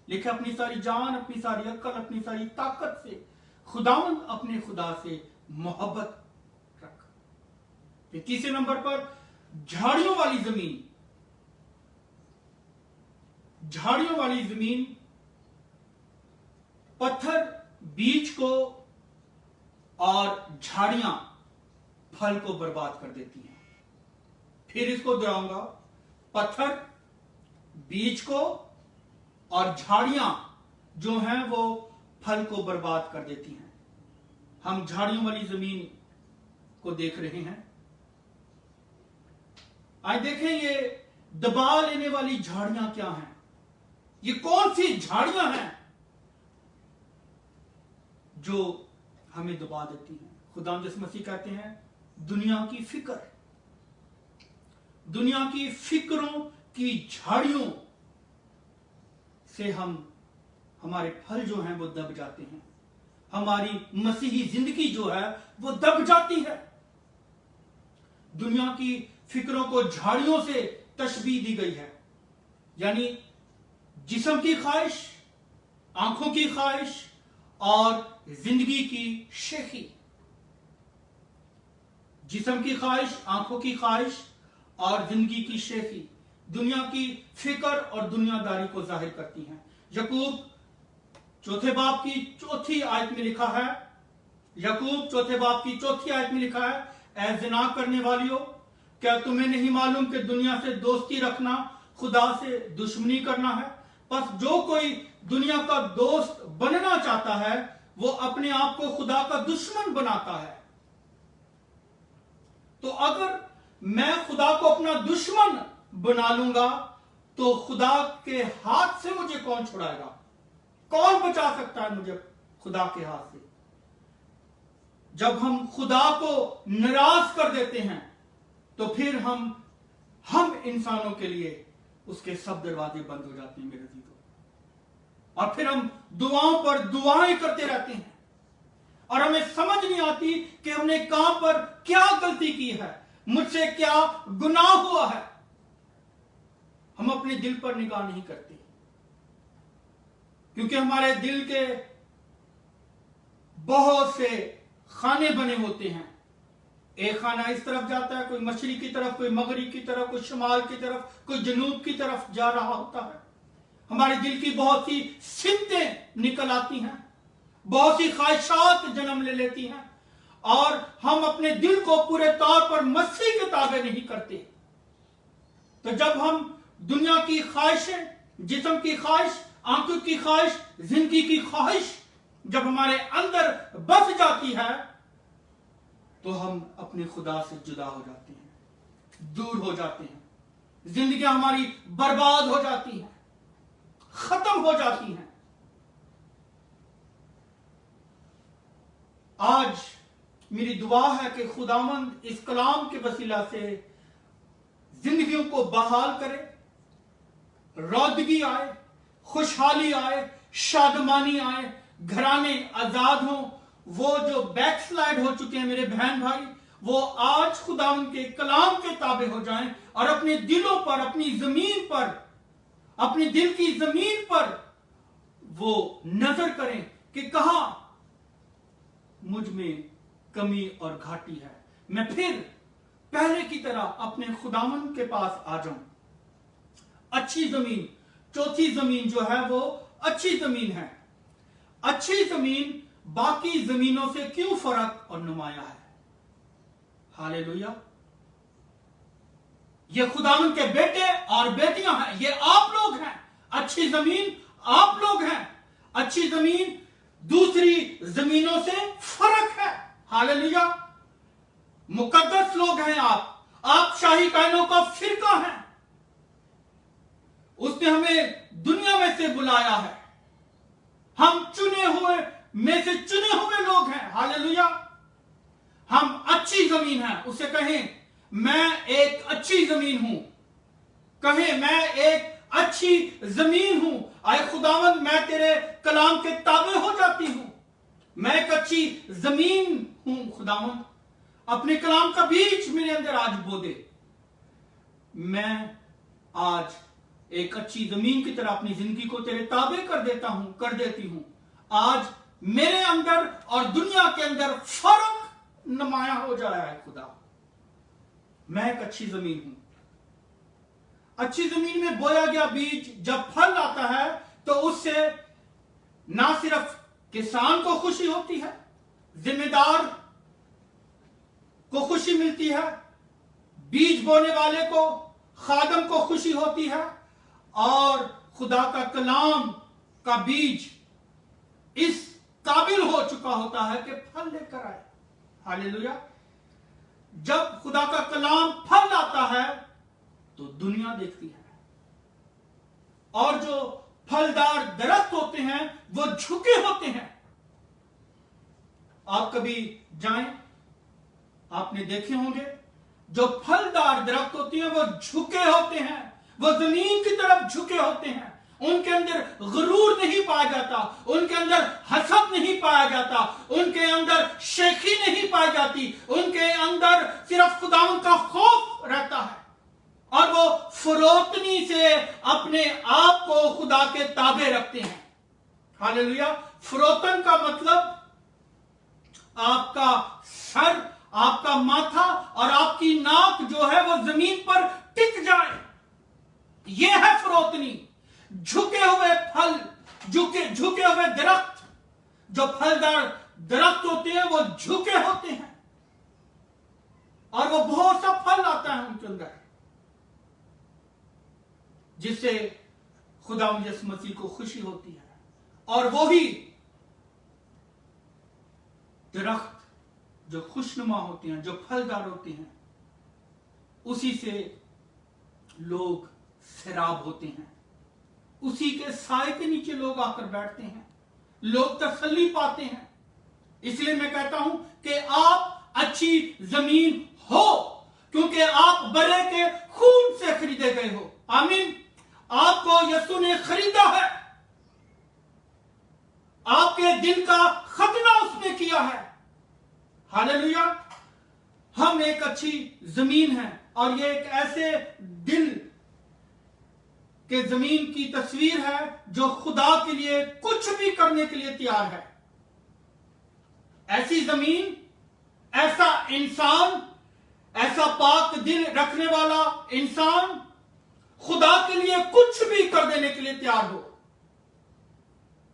लिखे अपनी सारी जान, अपनी सारी अक्ल, अपनी सारी ताकत से खुदावंद अपने खुदा से मोहब्बत रख। फिर तीसरे नंबर पर झाड़ियों वाली जमीन। झाड़ियों वाली जमीन पत्थर बीज को और झाड़ियां फल को बर्बाद कर देती हैं। फिर इसको दोहराऊंगा, पत्थर बीज को, और झाड़ियां जो हैं वो फल को बर्बाद कर देती हैं। हम झाड़ियों वाली जमीन को देख रहे हैं। आज देखें ये दबा लेने वाली झाड़ियां क्या हैं। ये कौन सी झाड़ियां हैं जो हमें दबा देती हैं। खुदा यीशु मसीह कहते हैं दुनिया की फिक्र, दुनिया की फिक्रों की झाड़ियों से हमारे फल जो हैं वो दब जाते हैं। हमारी मसीही जिंदगी जो है वो दब जाती है। दुनिया की फिक्रों को झाड़ियों से तशबीह दी गई है, यानी जिस्म की ख्वाहिश, आंखों की ख्वाहिश और जिंदगी की शेखी। जिस्म की ख्वाहिश, आंखों की ख्वाहिश और जिंदगी की शेखी दुनिया की फिक्र और दुनियादारी को जाहिर करती हैं। यकूब चौथे बाब की चौथी आयत में लिखा है, यकूब चौथे बाब की चौथी आयत में लिखा है, ऐ ज़िना करने वालियों, क्या तुम्हें नहीं मालूम कि दुनिया से दोस्ती रखना खुदा से दुश्मनी करना है। बस जो कोई दुनिया का दोस्त बनना चाहता है वो अपने आप को खुदा का दुश्मन बनाता है। तो अगर मैं खुदा को अपना दुश्मन बना लूंगा तो खुदा के हाथ से मुझे कौन छुड़ाएगा? कौन बचा सकता है मुझे खुदा के हाथ से? जब हम खुदा को नाराज कर देते हैं तो फिर हम इंसानों के लिए उसके सब दरवाजे बंद हो जाते हैं मेरे अजीजों, और फिर हम दुआओं पर दुआएं करते रहते हैं और हमें समझ नहीं आती कि हमने कहां पर क्या गलती की है, मुझसे क्या गुनाह हुआ है। हम अपने दिल पर निगाह नहीं करते क्योंकि हमारे दिल के बहुत से खाने बने होते हैं। एक खाना इस तरफ जाता है, कोई मशरिक की तरफ, कोई मगरिब की तरफ, कोई शुमाल की तरफ, कोई जनूब की तरफ जा रहा होता है। हमारे दिल की बहुत सी सिमतें निकल आती हैं, बहुत सी ख्वाहिशात जन्म ले लेती हैं और हम अपने दिल को पूरे तौर पर मसीह के ताबे नहीं करते। तो जब हम दुनिया की ख्वाहिशें, जिस्म की ख्वाहिश, आंखों की ख्वाहिश, जिंदगी की ख्वाहिश जब हमारे अंदर बस जाती है तो हम अपने खुदा से जुदा हो जाते हैं, दूर हो जाते हैं, जिंदगी हमारी बर्बाद हो जाती है, खत्म हो जाती हैं। आज मेरी दुआ है कि खुदावंद इस कलाम के वसीला से जिंदगियों को बहाल करे, रौदगी आए, खुशहाली आए, शादमानी आए, घराने आजाद हों। वो जो बैकस्लाइड हो चुके हैं मेरे बहन भाई, वो आज खुदावंद के कलाम के ताबे हो जाएं और अपने दिलों पर, अपनी जमीन पर, अपनी दिल की जमीन पर वो नजर करें कि कहां मुझ में कमी और घाटी है। मैं फिर पहले की तरह अपने खुदावंद के पास आ जाऊं। अच्छी जमीन, चौथी जमीन जो है वो अच्छी जमीन है। अच्छी जमीन बाकी जमीनों से क्यों फर्क और नुमाया है? हालेलुया। ये खुदावंद के बेटे और बेटियां हैं, ये आप लोग हैं। अच्छी जमीन आप लोग हैं। अच्छी जमीन दूसरी जमीनों से फर्क है। हालेलुया। मुकद्दस लोग हैं आप शाही कायनों का फिरका हैं। उसने हमें दुनिया में से बुलाया है। हम चुने हुए में से चुने हुए लोग हैं। हालेलुया। हम अच्छी जमीन हैं। उसे कहें मैं एक अच्छी जमीन हूं, कहें मैं एक अच्छी जमीन हूं। आए खुदावंद, मैं तेरे कलाम के ताबे हो जाती हूं। मैं एक अच्छी जमीन हूं। खुदावंद, अपने कलाम का बीज मेरे अंदर आज बो दे। मैं आज एक अच्छी जमीन की तरह अपनी जिंदगी को तेरे ताबे कर देती हूं। आज मेरे अंदर और दुनिया के अंदर फर्क नुमाया हो जाया है। खुदा, मैं एक अच्छी जमीन हूं। अच्छी जमीन में बोया गया बीज जब फल आता है तो उससे ना सिर्फ किसान को खुशी होती है, जिम्मेदार को खुशी मिलती है, बीज बोने वाले को, खादम को खुशी होती है, और खुदा का कलाम का बीज इस काबिल हो चुका होता है कि फल लेकर आए। हालेलुया। जब खुदा का कलाम फल लाता है तो दुनिया देखती है, और जो फलदार दरख्त होते हैं वो झुके होते हैं। आप कभी जाएं, आपने देखे होंगे जो फलदार दरख्त होती हैं वो झुके होते हैं, वो जमीन की तरफ झुके होते हैं। उनके अंदर गुरूर नहीं पाया जाता, उनके अंदर हसद नहीं पाया जाता, उनके अंदर शेखी नहीं पाई जाती, उनके अंदर सिर्फ खुदावंद का खौफ रहता है, और वो फरोतनी से अपने आप को खुदा के ताबे रखते हैं। हालेलुया। फरोतन का मतलब आपका सर, आपका माथा और आपकी नाक जो है वो जमीन पर टिक जाए, यह है फरोतनी। झुके हुए फल, झुके हुए दरख्त, जो फलदार दरख्त होते हैं वो झुके होते हैं, और वो बहुत सा फल आता है उनके अंदर, जिससे खुदा यीशु मसीह को खुशी होती है। और वो ही दरख्त जो खुशनुमा होते हैं, जो फलदार होते हैं, उसी से लोग सैराब होते हैं, उसी के साए के नीचे लोग आकर बैठते हैं, लोग तसल्ली पाते हैं। इसलिए मैं कहता हूं कि आप अच्छी जमीन हो, क्योंकि आप बरे के खून से खरीदे गए हो। आमीन। आपको यीशु ने खरीदा है, आपके दिल का खतना उसने किया है। हालेलुया। हम एक अच्छी जमीन है, और ये एक ऐसे दिल के जमीन की तस्वीर है जो खुदा के लिए कुछ भी करने के लिए तैयार है। ऐसी जमीन, ऐसा इंसान, ऐसा पाक दिल रखने वाला इंसान खुदा के लिए कुछ भी कर देने के लिए तैयार हो।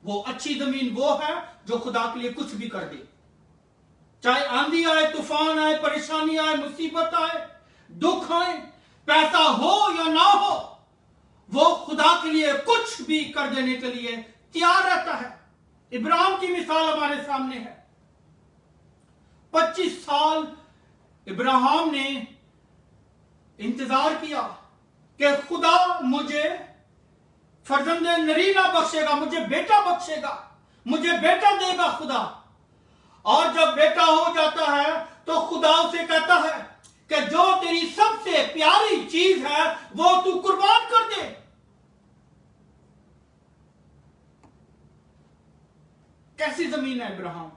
वो अच्छी जमीन वो है जो खुदा के लिए कुछ भी कर दे, चाहे आंधी आए, तूफान आए, परेशानी आए, मुसीबत आए, दुख आए, पैसा हो या ना हो, वो खुदा के लिए कुछ भी कर देने के लिए तैयार रहता है। इब्राहिम की मिसाल हमारे सामने है। 25 साल इब्राहिम ने इंतजार किया कि खुदा मुझे फर्जंद नरीना बख्शेगा, मुझे बेटा बख्शेगा, मुझे बेटा देगा खुदा। और जब बेटा हो जाता है तो खुदा उसे कहता है कि जो तेरी सबसे प्यारी चीज है वो तू कुर्बान कर दे। कैसी जमीन है इब्राहिम?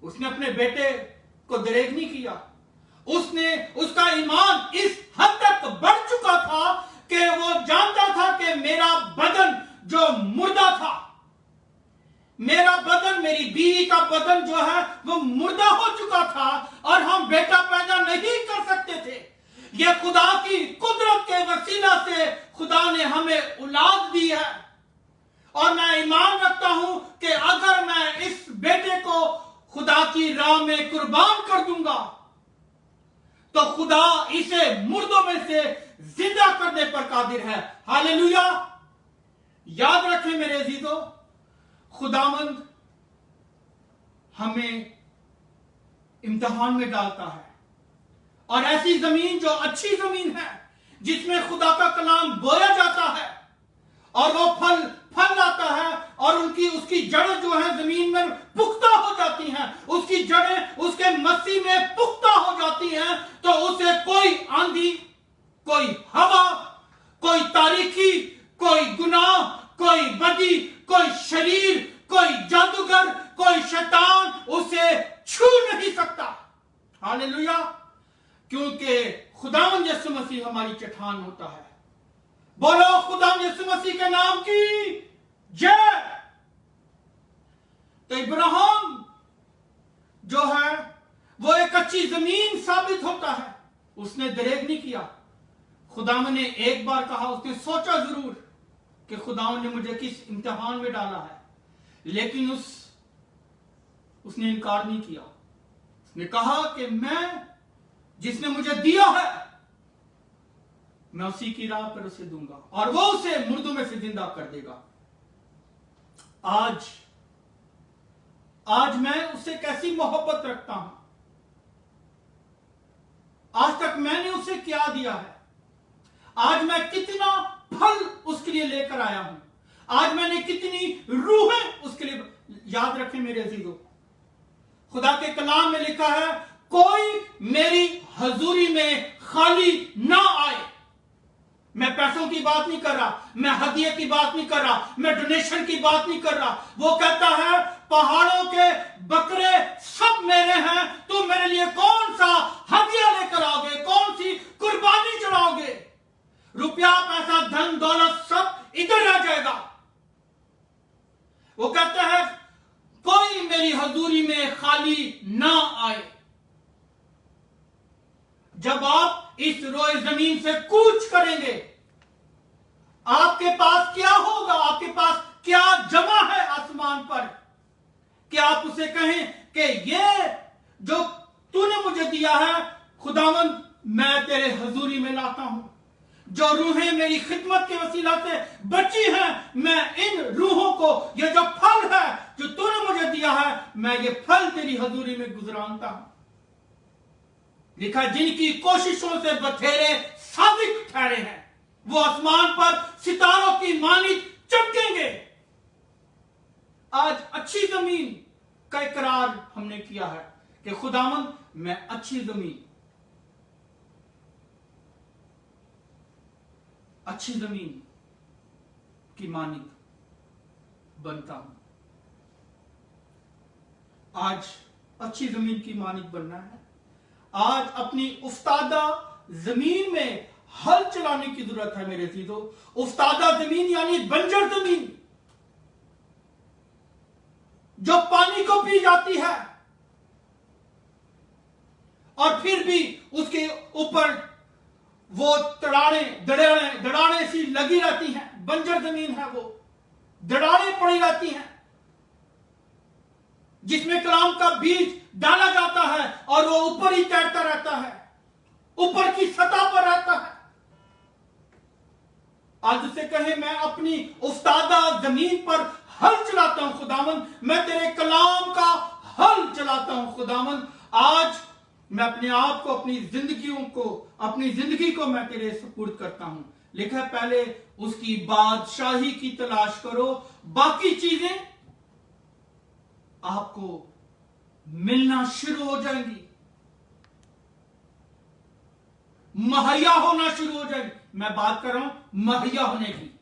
उसने अपने बेटे को दरेग नहीं किया। उसका ईमान इस हद तक बढ़ चुका था कि वो जानता था कि मेरा बदन जो मुर्दा था, मेरा बदन, मेरी बीवी का बदन जो है वो मुर्दा हो चुका था, और हम बेटा पैदा नहीं कर सकते थे। ये खुदा की कुदरत के वसीला से खुदा ने हमें औलाद दी है। और मैं ईमान रखता हूं कि अगर मैं इस बेटे को खुदा की राह में कुर्बान कर दूंगा तो खुदा इसे मुर्दों में से जिंदा करने पर कादिर है। हालेलुया। याद रखें मेरे अजीजों, खुदावंद हमें इम्तिहान में डालता है, और ऐसी जमीन जो अच्छी जमीन है, जिसमें खुदा का कलाम बोया जाता है और वो फल लाता है, और उसकी जड़ें जो है जमीन में पुख्ता हो जाती हैं, उसकी जड़ें उसके मसीह में पुख्ता हो जाती हैं, तो उसे कोई आंधी, कोई हवा, कोई तारीकी, कोई गुनाह, कोई बदी, कोई शरीर, कोई जादूगर, कोई शैतान उसे छू नहीं सकता। हालेलुया। क्योंकि खुदावंद यीशु मसीह हमारी चट्टान होता है। बोलो खुदावंद यीशु मसीह के नाम की जय। तो इब्राहिम जो है वो एक अच्छी जमीन साबित होता है। उसने दरेग नहीं किया। खुदावंद ने एक बार कहा, उसने सोचा जरूर कि खुदावंद ने मुझे किस इम्तिहान में डाला है, लेकिन उसने इनकार नहीं किया। उसने कहा कि मैं, जिसने मुझे दिया है मैं उसी की राह पर उसे दूंगा और वो उसे मुर्दों में से जिंदा कर देगा। आज मैं उससे कैसी मोहब्बत रखता हूं, आज तक मैंने उसे क्या दिया है, आज मैं कितना फल उसके लिए लेकर आया हूं, आज मैंने कितनी रूहें उसके लिए। याद रखें मेरे अजीजों, खुदा के कलाम में लिखा है, कोई मेरी हजूरी में खाली ना आए। मैं पैसों की बात नहीं कर रहा, मैं हदिये की बात नहीं कर रहा, मैं डोनेशन की बात नहीं कर रहा। वो कहता है, पहाड़ों के बकरे सब मेरे हैं, तुम मेरे लिए कौन सा हदिया लेकर आओगे, कौन सी कुर्बानी चढ़ाओगे? रुपया पैसा धन दौलत सब इधर आ जाएगा। वो कहता है, कोई मेरी हजूरी में खाली ना आए। जब आप इस रोए जमीन से कूच करेंगे, आपके पास क्या होगा, आपके पास क्या जमा है आसमान पर, कि आप उसे कहें कि ये जो तूने मुझे दिया है खुदावंद, मैं तेरे हजूरी में लाता हूं। जो रूहें मेरी खिदमत के वसीला से बची हैं, मैं इन रूहों को, ये जो फल है जो तूने मुझे दिया है, मैं ये फल तेरी हजूरी में गुजरानता हूं। लिखा, जिनकी कोशिशों से बथेरे सादिक ठहरे हैं, वो आसमान पर सितारों की मानित चमकेंगे। आज अच्छी जमीन का इकरार हमने किया है कि खुदावंद, मैं अच्छी जमीन की मानिक बनता हूं। आज अच्छी जमीन की मानिक बनना है। आज अपनी उफ्तादा जमीन में हल चलाने की जरूरत है मेरे अजीजों। उफ्तादा जमीन यानी बंजर जमीन, जो पानी को पी जाती है और फिर भी उसके ऊपर वो दड़ाड़े सी लगी रहती हैं। बंजर जमीन है वो, दड़ाड़े पड़ी रहती हैं, जिसमें कलाम का बीज डाला जाता है और वो ऊपर ही तैरता रहता है, ऊपर की सतह पर रहता है। आज उसे कहे, मैं अपनी उफ्तादा जमीन पर हल चलाता हूं खुदावंद, मैं तेरे कलाम का हल चलाता हूं खुदावंद। आज मैं अपने आप को, अपनी जिंदगी को मैं तेरे सुपुर्द करता हूं। लिखा है, पहले उसकी बादशाही की तलाश करो, बाकी चीजें आपको मिलना शुरू हो जाएंगी, मुहैया होना शुरू हो जाएगी। मैं बात कर रहा हूं मुहैया होने की,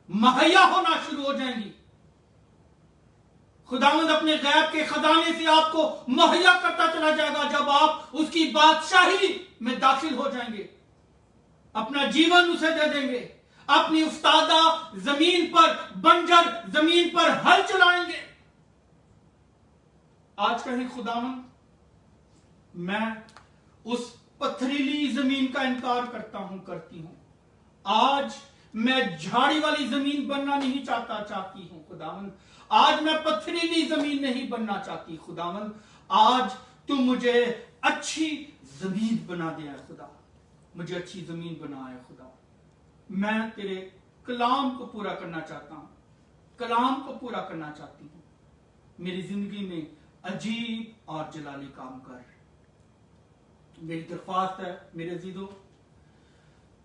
मुहैया होना शुरू हो जाएंगी। खुदावंद अपने गैब के खजाने से आपको मुहैया करता चला जाएगा जब आप उसकी बादशाही में दाखिल हो जाएंगे, अपना जीवन उसे दे देंगे, अपनी उस्तादा जमीन पर, बंजर जमीन पर हल चलाएंगे। आज कहें, खुदावंद, मैं उस पथरीली जमीन का इनकार करती हूं। आज मैं झाड़ी वाली जमीन बनना नहीं चाहती हूं खुदावंद। आज मैं पथरीली जमीन नहीं बनना चाहती खुदावंद। आज तू मुझे अच्छी जमीन बना दे खुदा, मुझे अच्छी जमीन बना है खुदा। मैं तेरे कलाम को पूरा करना चाहता हूं, कलाम को पूरा करना चाहती हूं। मेरी जिंदगी में अजीब और जलाली काम कर। मेरी दरख्वास्त है मेरे अजीजों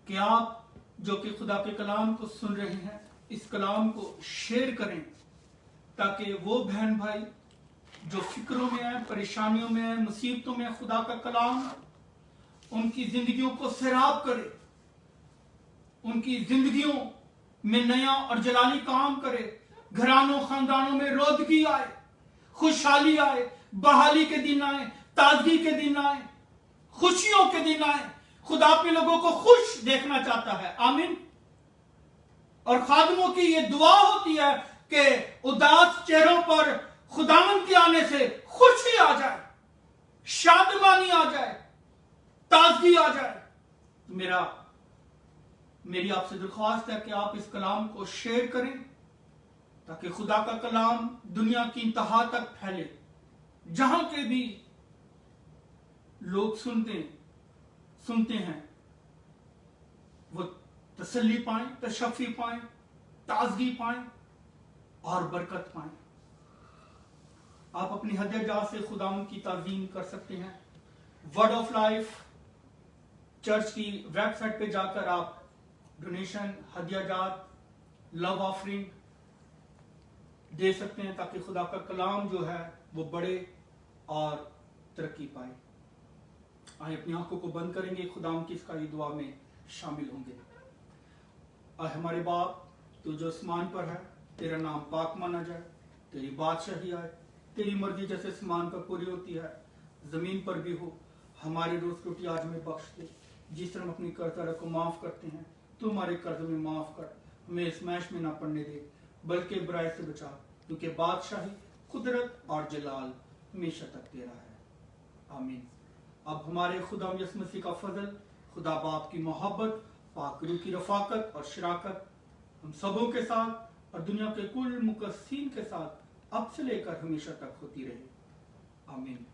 कि आप जो कि खुदा के कलाम को सुन रहे हैं, इस कलाम को शेयर करें, ताकि वो बहन भाई जो फिक्रों में है, परेशानियों में है, मुसीबतों में, खुदा का कलाम उनकी जिंदगियों को सैराब करे, उनकी जिंदगियों में नया और जलाली काम करे, घरानों खानदानों में रोदगी आए, खुशहाली आए, बहाली के दिन आए, ताजगी के दिन आए, खुशियों के दिन आए। खुदा अपने लोगों को खुश देखना चाहता है। आमीन। और खादमों की ये दुआ होती है कि उदास चेहरों पर खुदावंद के आने से खुशी आ जाए, शादमानी आ जाए, ताजगी आ जाए। मेरी आपसे दरख्वास्त है कि आप इस कलाम को शेयर करें, ताकि खुदा का कलाम दुनिया की इंतहा तक फैले। जहां के भी लोग सुनते हैं, वो तसल्ली पाएं, तशफ़ी पाएं, ताजगी पाएं और बरकत पाएं। आप अपनी हदियाजात से खुदावंद की ताज़ीम कर सकते हैं। वर्ड ऑफ लाइफ चर्च की वेबसाइट पे जाकर आप डोनेशन, हदियाजात, लव ऑफरिंग दे सकते हैं ताकि खुदा का कलाम जो है वो बढ़े और तरक्की पाए। आइए अपनी आंखों को बंद करेंगे, खुदाम की इसका दुआ में शामिल होंगे। आए हमारे बाप, तू जो आसमान पर है, तेरा नाम पाक माना जाए, तेरी बादशाही आए, तेरी मर्जी जैसे आसमान पर पूरी होती है जमीन पर भी हो। हमारी रोज रोटी आज में बख्श दे, जिस तरह हम अपनी कर्जदारों को माफ करते हैं, तू हमारे कर्ज में माफ कर, हमें इसमैश में ना पड़ने दे, बल्कि बुराई से बचा, क्योंकि बादशाही, कुदरत और जलाल हमेशा तक तेरा है। आमीन। अब हमारे खुदा यीशु मसीह का फजल, खुदा बाप की मोहब्बत, पाक रूह की रफाकत और शराकत हम सबों के साथ और दुनिया के कुल मुकस्सीन के साथ अब से लेकर हमेशा तक होती रहे। आमीन।